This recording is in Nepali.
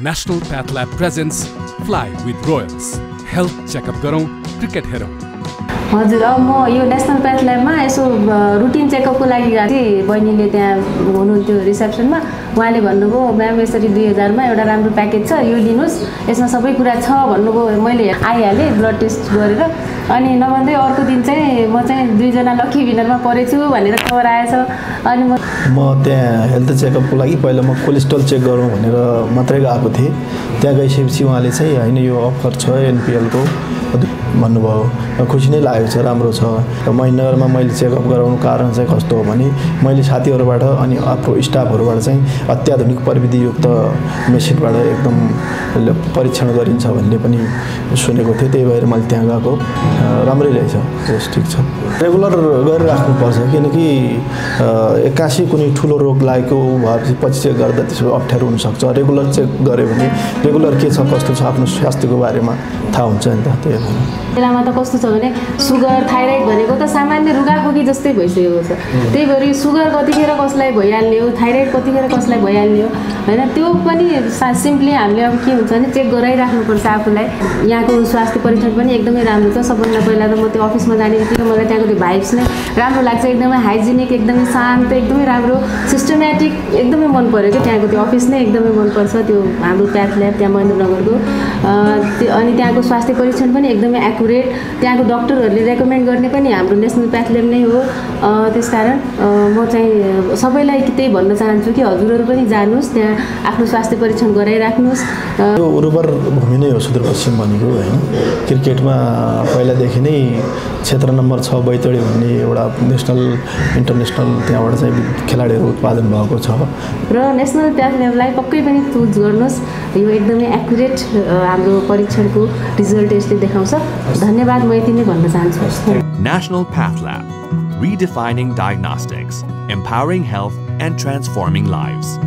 National Path Lab presents Fly with Royals. Health checkup गरौँ, क्रिकेट हेरौँ। हजुर, अब म यो नेशनल प्याथ ल्याबमा यसो रुटिन चेकअपको लागि गएको थिएँ। बहिनीले त्यहाँ हुनुहुन्थ्यो रिसेप्सनमा। उहाँले भन्नुभयो म्याम यसरी 2000 मा एउटा राम्रो प्याकेज छ, यो लिनुस्, यसमा सबै कुरा छ भन्नुभयो। मैले आइहालेँ ब्लड टेस्ट गरेर। अनि नभन्दै अर्को दिन चाहिँ म चाहिँ 2 जना लकी विनरमा परेछु भनेर खबर आएछ। अनि म त्यहाँ हेल्थ चेकअपको लागि पहिला म कोलेस्ट्रोल चेक गरौँ भनेर मात्रै गएको थिएँ। त्यहाँ गइसकेपछि उहाँले चाहिँ हैन यो अफर छ एनपीएलको भन्नुभयो। खुसी नै लागेको छ, राम्रो छ। महेन्द्रनगरमा मैले चेकअप गराउनु कारण चाहिँ कस्तो हो भने मैले साथीहरूबाट अनि आफ्नो स्टाफहरूबाट चाहिँ अत्याधुनिक प्रविधियुक्त मेसिनबाट एकदम परीक्षण गरिन्छ भन्ने पनि सुनेको थिएँ। त्यही भएर मैले त्यहाँ गएको। राम्रै रहेछ, यस ठिक छ। रेगुलर गरिराख्नुपर्छ, किनकि एक्कासी कुनै ठुलो रोग लागेको भएपछि पछि चेक गर्दा त्यसो अप्ठ्यारो हुनसक्छ। रेगुलर चेक गऱ्यो भने रेगुलर के छ कस्तो छ आफ्नो स्वास्थ्यको बारेमा थाहा हुन्छ नि त। त्यही भएर बेलामा त कस्तो छ भने सुगर थाइरोइड भनेको त सामान्य रुगाखोकी जस्तै भइसकेको छ। त्यही भएर सुगर कतिखेर कसलाई भइहाल्ने हो, थाइरोइड कतिखेर कसलाई भइहाल्ने हो हैन। त्यो पनि सिम्पली हामीले अब के हुन्छ भने चेक गराइराख्नुपर्छ आफूलाई। यहाँको स्वास्थ्य परीक्षण पनि एकदमै राम्रो छ। सबभन्दा पहिला त म त्यो अफिसमा जाने बित्तिकै मलाई त्यहाँको त्यो भाइब्स नै राम्रो लाग्छ। एकदमै हाइजिनिक, एकदमै शान्त, एकदमै राम्रो, सिस्टमेटिक, एकदमै मन पर्यो कि त्यहाँको त्यो अफिस नै एकदमै मनपर्छ। त्यो हाम्रो प्याथ ल्याब त्यहाँ महेन्द्रनगरको अनि त्यहाँको स्वास्थ्य परीक्षण पनि एकदमै एक्युरेट। त्यहाँको डक्टरहरूले रेकमेन्ड गर्ने पनि हाम्रो नेसनल प्याथ ल्याब नै हो। त्यसकारण म चाहिँ सबैलाई त्यही भन्न चाहन्छु कि हजुरहरू पनि जानुहोस्, त्यहाँ आफ्नो स्वास्थ्य परीक्षण गराइराख्नुहोस्। यो उर्वर भूमि नै हो सुदूरपश्चिम भनेको हैन। क्रिकेटमा पहिलादेखि नै क्षेत्र नम्बर 6 बैतडी भन्ने एउटा नेसनल इन्टरनेसनल त्यहाँबाट चाहिँ खेलाडीहरू उत्पादन भएको छ। र नेसनल प्याथ ल्याबलाई पक्कै पनि चुज गर्नुहोस्। यो एकदमै एक्युरेट हाम्रो परीक्षणको रिजल्ट यसले देखाउँछ। धन्यवाद, म यति नै भन्न चाहन्छु। National Path Lab, redefining diagnostics, empowering health and transforming lives.